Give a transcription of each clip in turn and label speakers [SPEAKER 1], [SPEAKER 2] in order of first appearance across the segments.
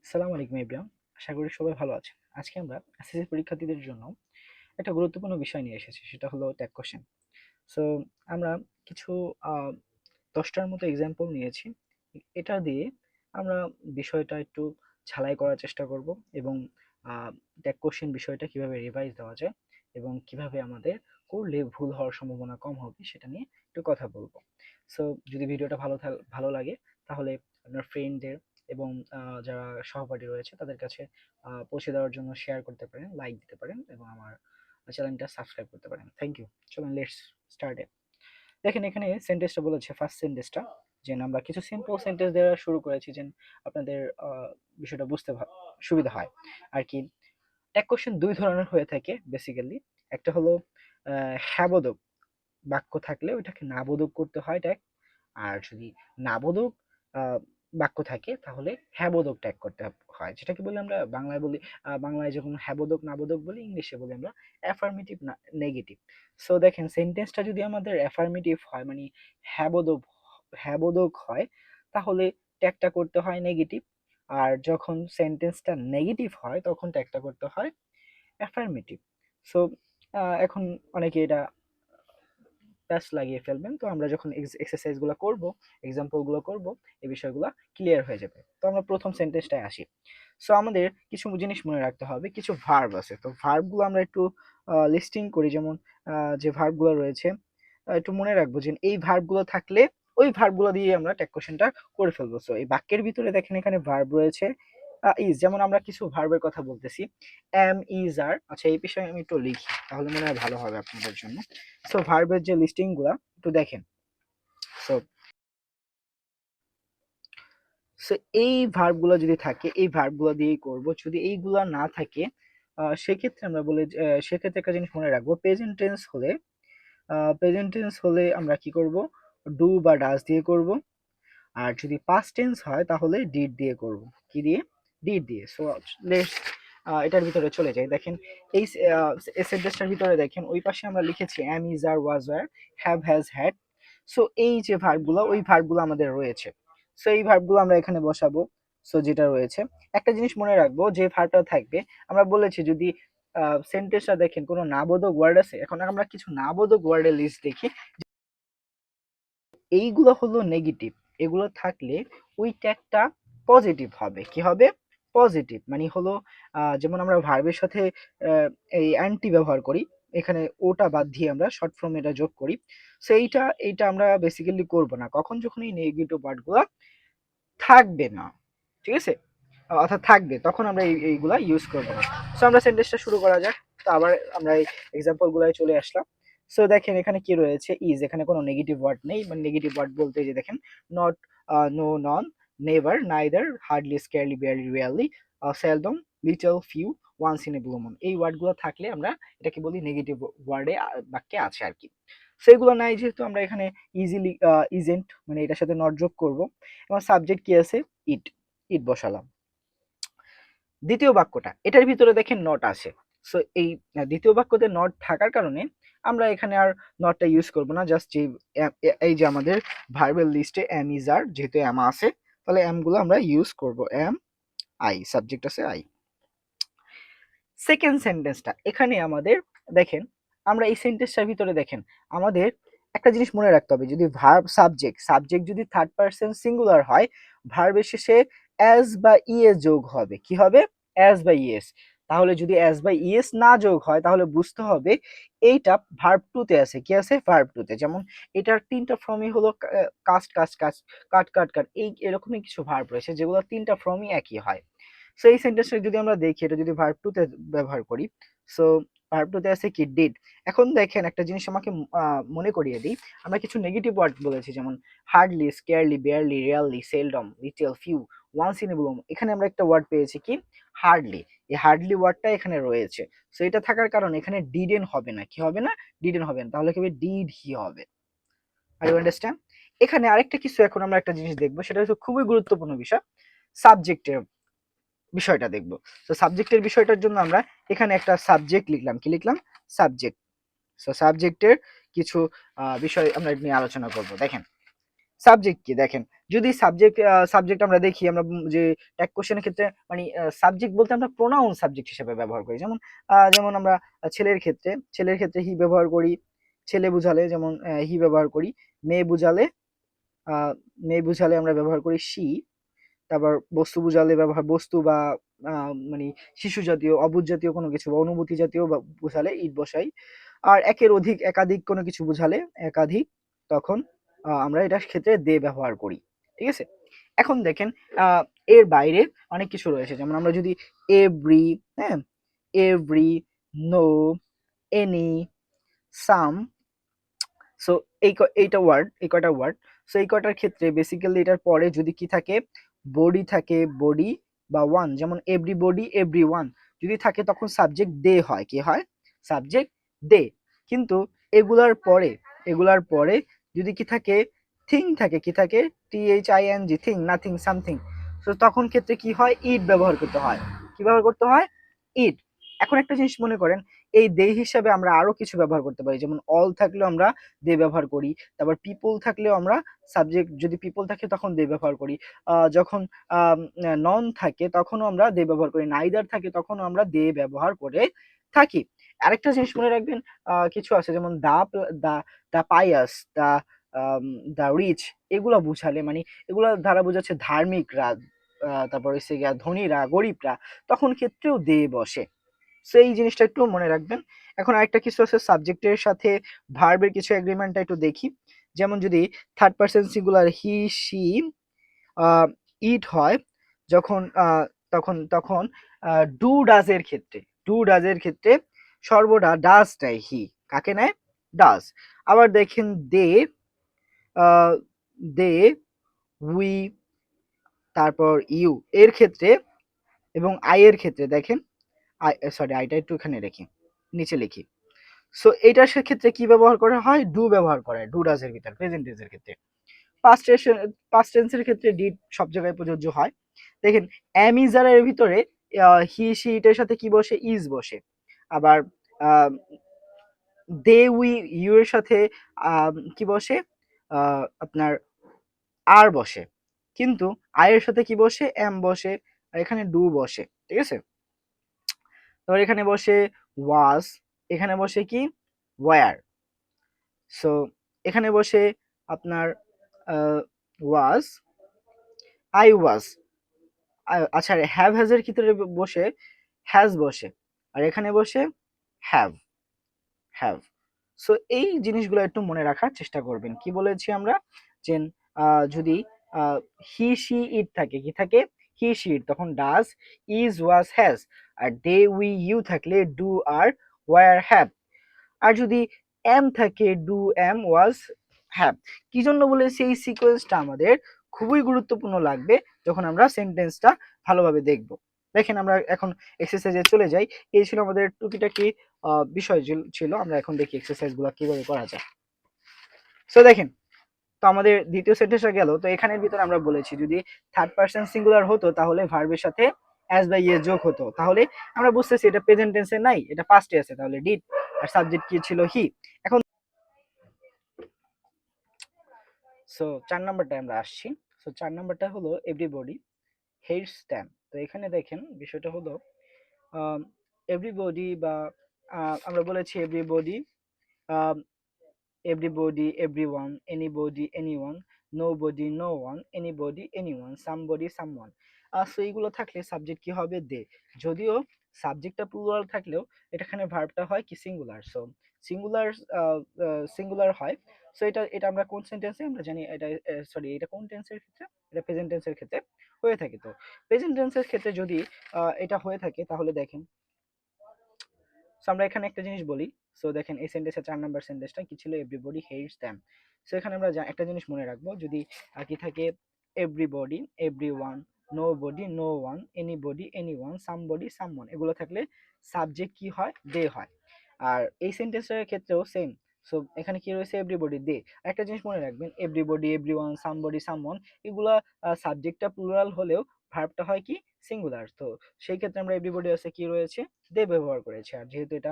[SPEAKER 1] আসসালামু আলাইকুম এভরিওয়ান। আশা করি সবাই ভালো আছেন। আজকে আমরা এসএসসি পরীক্ষার্থীদের জন্য একটা গুরুত্বপূর্ণ বিষয় নিয়ে এসেছি। সেটা হলো ট্যাগ কোয়েশ্চেন। সো আমরা কিছু আ ১০ টার মতো এক্সাম্পল নিয়েছি। এটা দিয়ে আমরা বিষয়টা একটু ঝালাই করার চেষ্টা করব এবং আ ট্যাগ কোয়েশ্চেন বিষয়টা কিভাবে রিভাইজ দেওয়া যায় এবং কিভাবে আমাদের করলে ভুল হওয়ার সম্ভাবনা কম হবে সেটা নিয়ে একটু কথা বলব। সো যদি ভিডিওটা ভালো লাগে তাহলে আপনার ফ্রেন্ডদের এবং যারা সহপাঠী রয়েছে তাদের কাছে পৌঁছে দেওয়ার জন্য শেয়ার করতে পারেন, লাইক দিতে পারেন এবং আমার চ্যানেলটা সাবস্ক্রাইব করতে পারেন। Thank you. চলুন লেটস স্টার্ট ইট। দেখেন এখানে সেন্টেন্সটা বলেছে, ফার্স্ট সেন্টেন্সটা যে আমরা কিছু সিম্পল সেন্টেন্স দেওয়া শুরু করেছি যে আপনাদের বিষয়টা বুঝতে সুবিধা হয় আর কি। ট্যাগ কোশ্চেন দুই ধরনের হয়ে থাকে বেসিক্যালি। একটা হলো হ্যাবোধক বাক্য থাকলে ওইটাকে নাবোধক করতে হয় ট্যাগ। আর যদি নাবোধক আহ, বাক্য থাকে তাহলে হ্যাবোধক ট্যাগ করতে হয়, যেটাকে বলি আমরা বাংলায় বলি, বাংলায় যখন হ্যাবোধক নাবোধক বলি, ইংলিশে বলি আমরা অ্যাফার্মেটিভ নেগেটিভ। সো দেখেন সেন্টেন্সটা যদি আমাদের অ্যাফার্মেটিভ হয় মানে হ্যাবোধক হ্যাবোধক হয় তাহলে ট্যাগটা করতে হয় নেগেটিভ। আর যখন সেন্টেন্সটা নেগেটিভ হয় তখন ট্যাগটা করতে হয় অ্যাফার্মেটিভ। সো এখন অনেকে এটা প্যাচ লাগিয়ে ফেলবেন। তো আমরা যখন এক্সারসাইজ গুলো করব, এক্সাম্পল গুলো করব, এই বিষয়গুলো ক্লিয়ার হয়ে যাবে। তো আমরা প্রথম সেন্টেন্সটায় আসি। সো আমাদের কিছু জিনিস মনে রাখতে হবে, কিছু ভার্ব আছে। তো ভার্ব গুলো আমরা একটু লিস্টিং করি। যেমন যে ভার্ব গুলো রয়েছে একটু মনে রাখবো যে এই ভার্ব গুলো থাকলে ওই ভার্ব গুলো দিয়ে আমরা ট্যাগ কোশ্চেনটা করে ফেলবো। সো এই বাক্যের ভিতরে দেখেন এখানে ভার্ব রয়েছে ইজ। যেমন আমরা কিছু ভার্বের কথা বলতেছি, এম ইজ আর। আচ্ছা এই বিষয়ে আমি একটু লিখি তাহলে মনে হয় ভালো হবে আপনাদের জন্য। সো ভার্বের যে লিস্টিং গুলা একটু দেখেন। সো সো এই ভার্ব গুলো যদি থাকে এই ভার্ব গুলো দিয়েই করব। যদি এইগুলা না থাকে সেক্ষেত্রে আমরা বলি সেক্ষেত্রে একটা জিনিস মনে রাখবো, প্রেজেন্ট টেন্স হলে আমরা কি করব, ডু বা ডাজ দিয়ে করব। আর যদি পাস্ট টেন্স হয় তাহলে ডিড দিয়ে করব। কি দিয়ে? ডিড দিয়ে। সো লেটস এটার ভিতরে চলে যাই। দেখেন এই সেন্টেন্সটার ভিতরে দেখেন ওই পাশে আমরা লিখেছি am is are was were have has had. So এই যে ভার্বগুলো ওই ভার্বগুলো আমাদের রয়েছে। সো এই ভার্বগুলো আমরা এখানে বসাবো। সো যেটা রয়েছে একটা জিনিস মনে রাখবো, যে ভার্বটা থাকবে আমরা বলেছি যদি সেন্টেন্সটা দেখেন কোনো নাবোধক ওয়ার্ড আছে, এখন আমরা কিছু নাবোধক ওয়ার্ডের লিস্ট দেখি। এইগুলো হলো নেগেটিভ, এগুলো থাকলে ওই ট্যাগটা পজিটিভ হবে। কি হবে? পজিটিভ মানে হলো যেমন আমরা ভার্বের সাথে এই অ্যান্টি ব্যবহার করি, এখানে ওটা বাদ দিয়ে আমরা শর্ট ফর্ম এটা যোগ করি। সো এইটা আমরা বেসিক্যালি করব না কখন, যখন এই নেগেটিভ ওয়ার্ডগুলো থাকবে না। ঠিক আছে? অর্থাৎ থাকবে তখন আমরা এইগুলা ইউজ করব না। সো আমরা সেন্টেন্সটা শুরু করা যাক। তো আবার আমরা এই এক্সাম্পল গুলাই চলে আসলাম। সো দেখেন এখানে কি রয়েছে, ইজ। এখানে কোনো নেগেটিভ ওয়ার্ড নেই। মানে নেগেটিভ ওয়ার্ড বলতে যে দেখেন not, no, non, never, neither, hardly, scarcely, barely, rarely, seldom, little, few, once in a blue moon. এই ওয়ার্ডগুলো থাকলে আমরা এটাকে বলি নেগেটিভ ওয়ার্ডে বাক্যে আছে আর কি। সেগুলো নাই যেহেতু আমরা এখানে ইজিলি ইজেন্ট মানে এটার সাথে নট যোগ করব এবং সাবজেক্ট কি আছে, ইট। ইট বসালাম। দ্বিতীয় বাক্যটা এটার ভিতরে দেখেন নট আছে। সো এই দ্বিতীয় বাক্যতে নট থাকার কারণে আমরা এখানে আর নটটা ইউজ করব না। জাস্ট যে এই যে আমাদের ভার্বেল লিস্টে এম ইজ আর, যেহেতু এম আছে তাহলে এম গুলো আমরা ইউজ করব। এম আই, সাবজেক্ট আছে আই। সেকেন্ড সেন্টেন্সটা এখানে আমাদের দেখেন, আমরা এই সেন্টেন্সটার ভিতরে দেখেন আমাদের একটা জিনিস মনে রাখতে হবে, যদি ভার্ব সাবজেক্ট যদি থার্ড পারসন সিঙ্গুলার হয় ভার্বের শেষে অ্যাজ বা ইএস যোগ হবে। কি হবে? অ্যাজ বা ইএস। তাহলে যদি অ্যাজ বা ইএস না যোগ হয় তাহলে বুঝতে হবে এইটা ভার্ব টু তে আছে। কি আছে? ভার্ব টু তে। যেমন এটার তিনটা ফর্মই হলো কাস্ট কাস্ট কাস্ট, কাট কাট কাট, এই এরকমই কিছু ভার্ব রয়েছে যেগুলো তিনটা ফর্মই একই হয়। সো এই সেন্টেন্সটা যদি আমরা দেখি, এটা যদি ভার্ব টু তে ব্যবহার করি, সো ভার্ব টু তে আছে কি? ডিড। এখন দেখেন একটা জিনিস আমাকে মনে করিয়ে দিই, আমরা কিছু নেগেটিভ ওয়ার্ড বলেছি যেমন hardly, scarcely, barely, rarely, seldom, little, few, once in a blue moon. এখানে আমরা একটা ওয়ার্ড পেয়েছি কি? হার্ডলি। এই হার্ডলি ওয়ার্ডটা এখানে রয়েছে। সো এটা থাকার কারণে এখানে ডিডেন হবে না। কি হবে না? ডিডেন হবে না। তাহলে কি হবে? ডিড হি হবে। Are you understand? এখানে আরেকটা কিছু এখন আমরা একটা জিনিস দেখবো, সেটা হচ্ছে খুবই গুরুত্বপূর্ণ বিষয়, সাবজেক্টের বিষয়টা দেখব। তো সাবজেক্টের বিষয়টার জন্য আমরা এখানে একটা সাবজেক্ট লিখলাম। কি লিখলাম? সাবজেক্ট। সো সাবজেক্টের কিছু বিষয় আমরা নিয়ে আলোচনা করব। দেখেন সাবজেক্ট কি দেখেন, যদি সাবজেক্ট আমরা দেখি, আমরা যে ট্যাগ কোশ্চেনের ক্ষেত্রে মানে সাবজেক্ট বলতে আমরা প্রোনাউন সাবজেক্ট হিসেবে ব্যবহার করি। যেমন আমরা ছেলের ক্ষেত্রে হি ব্যবহার করি, ছেলে বুঝালে যেমন হি ব্যবহার করি। মেয়ে বুঝালে আহ, মেয়ে বুঝালে আমরা ব্যবহার করি শি। তারপর বস্তু বুঝালে বস্তু বা মানে শিশু জাতীয়, অবুঝ জাতীয় কোনো কিছু বা অনুভূতি জাতীয় বুঝালে ইট বসাই। আর একের অধিক একাধিক কোনো কিছু বুঝালে একাধিক, তখন আমরা এটার ক্ষেত্রে দে ব্যবহার করি। ঠিক আছে, এখন দেখেন আহ, এর বাইরে অনেক কিছু রয়েছে, যেমন আমরা যদি এভরি, হ্যাঁ, এভরি, নো, এনি, সাম। সো এই কয়টা ওয়ার্ড, সো এই কয়টার ক্ষেত্রে বেসিক্যালি এটার পরে যদি কি থাকে, বডি থাকে, বডি বা ওয়ান, যেমন এভরি বডি, এভরি ওয়ান যদি থাকে তখন সাবজেক্ট দে হয়, কি হয়, সাবজেক্ট দে। কিন্তু এগুলার পরে যদি কি থাকে, থিং থাকে, কি থাকে, THING, থিং, নাথিং, সামথিং, তো তখন ক্ষেত্রে কি হয়, ইট ব্যবহার করতে হয়। কি ব্যবহার করতে হয়, ইট। এখন একটা জিনিস মনে করেন, এই দে হিসাবে আমরা আরো কিছু ব্যবহার করতে পারি, যেমন অল থাকলেও আমরা দে ব্যবহার করি। তারপর পিপল থাকলেও আমরা সাবজেক্ট, যদি পিপল থাকে তখন দে ব্যবহার করি। যখন নন থাকে তখনও আমরা দে ব্যবহার করি, নাইদার থাকে তখনও আমরা দে ব্যবহার করে থাকি। আরেকটা জিনিস মনে রাখবেন, কিছু আছে যেমন দা দা পায়াস, দা রিচ, এগুলো বুঝালে মানে এগুলো দ্বারা বোঝাচ্ছে ধার্মিকরা, তারপর হচ্ছে গিয়া ধনীরা, গরিবরা, তখন ক্ষেত্রেও দে বসে। সো এই জিনিসটা একটু মনে রাখবেন। এখন আরেকটা কিছু আছে সাবজেক্টের সাথে ভার্বের কিছু এগ্রিমেন্টটা একটু দেখি। যেমন যদি third person singular he, she, it হয়, যখন তখন ডু ডাজের ক্ষেত্রে সর্বদা ডাজ নেয় হি, কাকে নেয়, ডাজ। আবার দেখেন দে, উই, তারপর ইউ এর ক্ষেত্রে এবং আই এর ক্ষেত্রে দেখেন, আইটা একটু এখানে রেখে নিচে লিখি। সো এটার ক্ষেত্রে কি ব্যবহার করা হয়, ডু ব্যবহার করা হয়, ডু ডাজ এর ভিতর, প্রেজেন্ট টেন্সের ক্ষেত্রে। পাস্ট টেন্সের ক্ষেত্রে ডিড সব জায়গায় প্রযোজ্য হয়। দেখেন এম ইজ আর এর ভিতরে হি সি এর সাথে কি বসে, ইজ বসে। আবার দে উই ইউ এর সাথে কি বসে, আপনার আর বসে। কিন্তু আই এর সাথে কি বসে, এম বসে, আর এখানে ডু বসে। ঠিক আছে, তারপর এখানে বসে ওয়াজ, এখানে বসে কি, ওয়ার। সো এখানে বসে আপনার ওয়াজ, আই ওয়াজ। আচ্ছা, হ্যাভ হ্যাজ এর ক্ষেত্রে বসে হ্যাজ বসে, আর এখানে বসে হ্যাভ, হ্যাভ। সো এই জিনিসগুলো একটু মনে রাখার চেষ্টা করবেন। কি বলেছি আমরা, যে যদি হি সি ইট থাকে, কি থাকে, হি সি ইট, তখন ডাজ, ইজ, ওয়াজ, হ্যাজ। আর দে উই ইউ থাকলে ডু, আর ওয়ার, হ্যাভ। আর যদি এম থাকে, ডু, এম, ওয়াজ, হ্যাভ। কি জন্য বলেছি, এই সিকোয়েন্সটা আমাদের খুবই গুরুত্বপূর্ণ লাগবে যখন আমরা সেন্টেন্সটা ভালোভাবে দেখব। দেখেন আমরা এখন এক্সারসাইজে চলে যাই। এই ছিল আমাদের টুকিটাকি বিষয় ছিল। আমরা এখন দেখি এক্সারসাইজ গুলো কিভাবে করা যায়। সো দেখেন, তো আমাদের দ্বিতীয় সেন্টেন্সটা গেল। তো এখানের ভিতরে আমরা বলেছি যদি থার্ড পারসন সিঙ্গুলার হতো তাহলে ভার্বের সাথে অ্যাজ বা ইয়ে যোগ হতো, তাহলে আমরা বুঝতেছি এটা প্রেজেন্ট টেন্সে নাই, এটা পাস্টে আছে, তাহলে ডিড। আর সাবজেক্ট কি ছিল, হি। এখন সো 4 নাম্বারটায় আমরা আসছি। সো 4 নাম্বারটা হলো এভরিবডি হেটস দ্যাম। তো এখানে দেখেন বিষয়টা হলো এভরিবডি বা আমরা বলেছি everybody, everybody, everyone, anybody, anyone, nobody, no one, anybody, anyone, somebody, someone। So এইগুলো থাকলে সাবজেক্ট কি হবে, দে। যদিও সাবজেক্টটা প্লুরাল থাকলেও এখানে ভার্বটা হয় কি, সিঙ্গুলার। সো সিঙ্গুলার সিঙ্গুলার হয়। সো এটা আমরা কোন সেন্টেন্সে আমরা জানি, এটা সরি, এটা কোন টেন্সের ক্ষেত্রে, এটা প্রেজেন্ট টেন্সের ক্ষেত্রে হয়ে থাকে। তো প্রেজেন্ট টেন্সের ক্ষেত্রে যদি এটা হয়ে থাকে তাহলে দেখেন, সো আমরা এখানে একটা জিনিস বলি। সো দেখেন এই সেন্টেন্সের 4 নাম্বার সেন্টেন্সটা কি ছিল, এভরিবডি হেটস দ্যাম। সো এখানে আমরা একটা জিনিস মনে রাখবো, যদি কি থাকে, everybody, everyone, nobody, no one, anybody, anyone, somebody, someone, এগুলো থাকলে সাবজেক্ট কি হয়, দে হয়। আর এই সেন্টেন্সের ক্ষেত্রেও সেম। সো এখানে কি রয়েছে, এভরিবডি, দে। একটা জিনিস মনে রাখবেন, এভরিবডি, এভরিওয়ান, সামবডি, সামওয়ান, এগুলা সাবজেক্টটা প্লুরাল হলেও ভার্বটা হয় কি সিঙ্গুলার। তো সেই ক্ষেত্রে আমরা এভরিবডি আছে কি রয়েছে দে ব্যবহার করেছি। আর যেহেতু এটা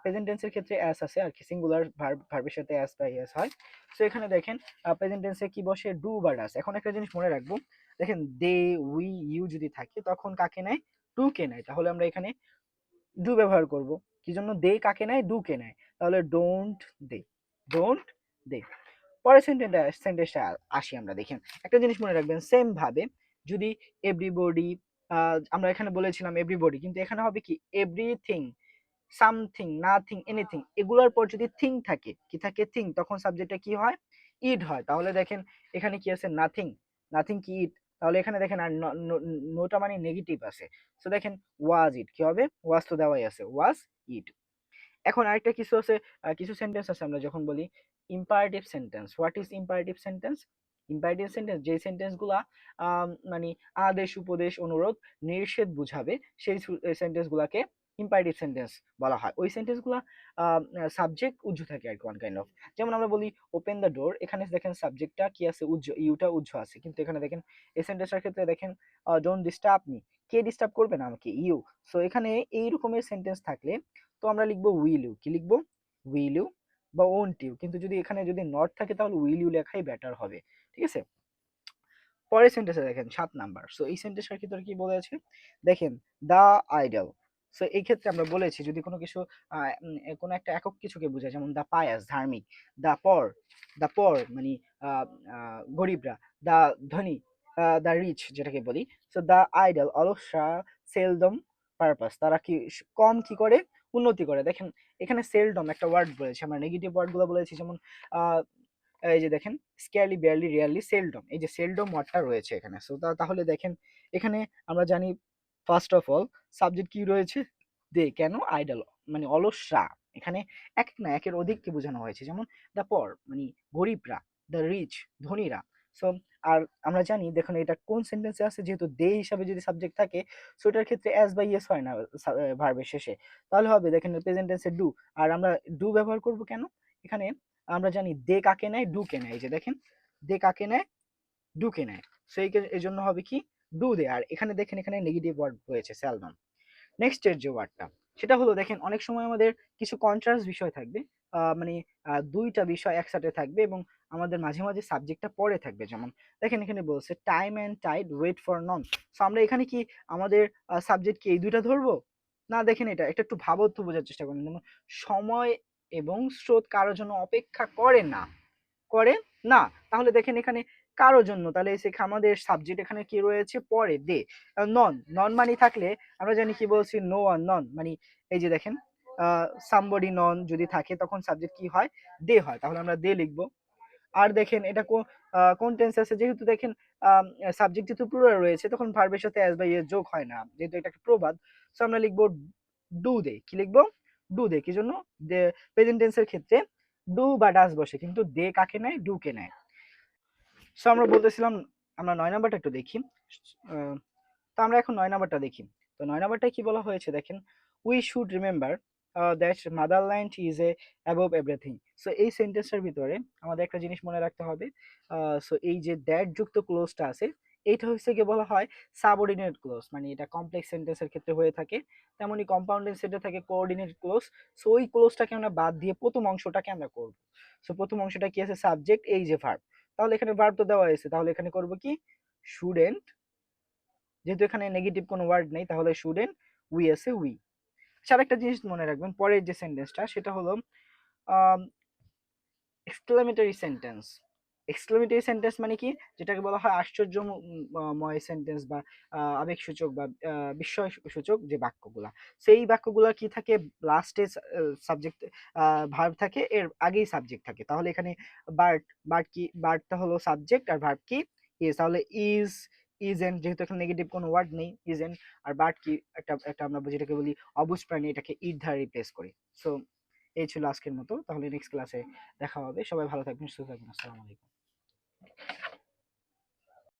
[SPEAKER 1] প্রেজেন্ট টেন্সের ক্ষেত্রে অ্যাস আছে আর কি, সিঙ্গুলার ভার্বের সাথে অ্যাস বা ইয়েস হয়। সো এখানে দেখেন প্রেজেন্ট টেন্সে কি বসে ডু বা ডাস। এখন একটা জিনিস মনে রাখবো, দেখেন দে উই ইউ যদি থাকে তখন কাকে নেয় ডু কে নেয়। তাহলে আমরা এখানে ডু ব্যবহার করব। কি জন্য দে কাকে নেয় ডু কে নেয়, তাহলে ডোন্ট দে, ডোন্ট দে। পরের সেন্টেন্সটা আসি আমরা, দেখেন একটা জিনিস মনে রাখবেন সেম ভাবে যদি এভরিবডি, আমরা এখানে বলেছিলাম এভরিবডি, কিন্তু এখানে হবে কি এভরিথিং, সামথিং, নাথিং, এনিথিং, এগুলোর পর যদি থিং থাকে, কি থাকে থিং, তখন সাবজেক্টটা কি হয় ইড হয়। তাহলে দেখেন এখানে কি আছে নাথিং, নাথিং কি ইড, তাহলে এখানে দেখেন আর নোটা মানে নেগেটিভ আছে। সো দেখেন ওয়াজ ইট কি হবে, ওয়াজ তো দেওয়াই আছে, ওয়াজ ইট। এখন আরেকটা কিছু আছে, কিছু সেন্টেন্স আছে আমরা যখন বলি imperative sentence. What is imperative sentence? Imperative sentence যেই সেন্টেন্স গুলা মানে আদেশ উপদেশ অনুরোধ নিষেধ বুঝাবে, সেই সেন্টেন্স গুলাকে ইম্পারেটিভ সেন্টেন্স বলা হয়। ওই সেন্টেন্স গুলা সাবজেক্ট উজ্জ থাকে আর কি, ওয়ান কাইন্ড অফ। যেমন আমরা বলি ওপেন দ্য ডোর, এখানে দেখেন সাবজেক্টটা কি আছে উজ্জ, ইউটা উজ্জ আছে, কিন্তু এখানে দেখেন এই সেন্টেন্সটার ক্ষেত্রে দেখেন don't disturb me, K disturb করবে না আমাকে, ইউ। সো এখানে এই রকমের সেন্টেন্স থাকলে তো আমরা লিখবো উইল ইউ, কি লিখবো উইল ইউ বা ওন্ট ইউ, কিন্তু যদি এখানে যদি নট থাকে তাহলে উইল ইউ লেখাই বেটার হবে, ঠিক আছে। পরের সেন্টেন্সে দেখেন 7 নাম্বার। সো এই সেন্টেন্সটার ক্ষেত্রে কি বলেছে দেখেন দা আইডল। সো এই ক্ষেত্রে আমরা বলেছি যদি কোনো কিছু কোনো একটা একক কিছুকে বোঝায়, যেমন দা পায়াস ধার্মিক, দা পর, দা পর মানে গরিবরা, দা ধনী, দা রিচ যেটাকে বলি। সো দা আইডল অলসা সেলদম পারপাস, তারা কি কম কি করে উন্নতি করে। দেখেন এখানে সেলডম একটা ওয়ার্ড বলেছে, আমরা নেগেটিভ ওয়ার্ড গুলো বলেছি, যেমন আহ এই যে দেখেন স্কেয়ারলি বেয়ারলি রিয়ারলি সেলডম, এই যে সেলডম ওয়ার্ডটা রয়েছে এখানে। সো তাহলে দেখেন এখানে আমরা জানি ফার্স্ট অফ অল সাবজেক্ট কি রয়েছে দে, কেন আইডল মানে অলসরা, এখানে এক না একের অধিককে বোঝানো হয়েছে, যেমন দ্য পর মানে গরিবরা, দ্য রিচ ধনীরা। সো আর আমরা জানি দেখুন এটা কোন সেন্টেন্সে আছে, যেহেতু দে হিসাবে যদি সাবজেক্ট থাকে সো এটার ক্ষেত্রে অ্যাজ বা ইয়েস হয় না ভার্বের শেষে, তাহলে হবে দেখেন প্রেজেন্ট টেন্সে ডু। আর আমরা ডু ব্যবহার করব কেন, এখানে আমরা জানি দে কাকে নেয় ডু কে নেয়, এই যে দেখেন দে কাকে নেয় ডু কে নেয়। সো এই জন্য হবে কি ডু দে। আর এখানে দেখেন এখানে নেগেটিভ ওয়ার্ড রয়েছে সেলডম। নেক্সট এর যে ওয়ার্ডটা সেটা হলো দেখেন অনেক সময় আমাদের কিছু কন্ট্রাস্ট বিষয় থাকবে, মানে দুইটা বিষয় একসাথে থাকবে এবং আমাদের মাঝে মাঝে সাবজেক্টটা পরে থাকবে। যেমন দেখেন এখানে বলছে time and tide wait for none. So আমরা এখানে কি আমাদের সাবজেক্ট কি এই দুইটা ধরবো না, দেখেন এটা একটু ভাবার্থ বোঝার চেষ্টা করেন, যেমন সময় এবং স্রোত কারোর জন্য অপেক্ষা করে না, করে না। তাহলে দেখেন এখানে কারোর জন্য, তাহলে আমাদের সাবজেক্ট এখানে কি রয়েছে পরে দে। নন, নন মানে থাকলে আমরা জানি কি বলছি নো ওয়ান নন মানে এই যে দেখেন সামবডি নন যদি থাকে তখন সাবজেক্ট কি হয় দে হয়, তাহলে আমরা দে লিখবো। আর দেখেন এটা কোন টেন্স আছে, যেহেতু দেখেন সাবজেক্ট যেহেতু প্লুরাল রয়েছে তখন ভার্বের সাথে অ্যাস বা ইয়েস যোগ হয় না, যেহেতু এটা একটা প্রবাদ। সো আমরা লিখবো ডু দে, কি লিখবো ডু দে। কি জন্য দে প্রেজেন্ট টেন্সের ক্ষেত্রে ডু বা ডাস বসে, কিন্তু দে কাকে নেয় ডু কে নেয়। সো আমরা বলতেছিলাম আমরা 9 নাম্বারটা একটু দেখি। আহ, তো আমরা এখন 9 নাম্বারটা দেখি। তো 9 নাম্বারটায় কি বলা হয়েছে দেখেন we should remember that motherland is a above everything. So এই সেন্টেন্সটার ভিতরে আমাদের একটা জিনিস মনে রাখতে হবে। সো এই যে দ্যাট যুক্ত ক্লোজটা আছে এইটা হচ্ছে কি বলা হয় সাবঅর্ডিনেট ক্লোজ, মানে এটা কমপ্লেক্স সেন্টেন্সের ক্ষেত্রে হয়ে থাকে, তেমনি কম্পাউন্ডেড সেন্টেন্সে থাকে কোঅর্ডিনেট ক্লোজ। সো ওই ক্লোজটাকে আমরা বাদ দিয়ে প্রথম অংশটাকে আমরা করব। সো প্রথম অংশটা কি আছে সাবজেক্ট এই যে ভার্ব, তাহলে এখানে ভার্ব তো দেওয়া হয়েছে, তাহলে এখানে করব কি শুডেন্ট, যেহেতু এখানে নেগেটিভ কোনো ওয়ার্ড নেই তাহলে শুডেন্ট উই আছে উই। আচ্ছা একটা জিনিস মনে রাখবেন পরের যে সেন্টেন্সটা সেটা হলো এক্সক্লেমেটরি সেন্টেন্স। এক্সক্লেমেটরি সেন্টেন্স মানে কি, যেটাকে বলা হয় আশ্চর্যময় সেন্টেন্স বা আবেগসূচক বা বিস্ময় সূচক যে বাক্যগুলা। সেই বাক্যগুলা কি থাকে লাস্টে সাবজেক্ট ভার্ব থাকে, এর আগেই সাবজেক্ট থাকে। তাহলে এখানে বার্ট, বার্ট কি, বার্টটা হলো সাবজেক্ট আর ভার্ব কি ইজ, তাহলে ইজ ইজেন্ট, যেহেতু এখানে নেগেটিভ কোনো ওয়ার্ড নেই ইজেন্ট। আর বার্ট কি একটা একটা আমরা যেটাকে বলি অবুঝ প্রাণী, এটাকে ইট দ্বারা রিপ্লেস করি। সো এই ছিল আজকের মতো, তাহলে নেক্সট ক্লাসে দেখা হবে। সবাই ভালো থাকবেন, সুস্থ থাকবেন। আসসালামু আলাইকুম।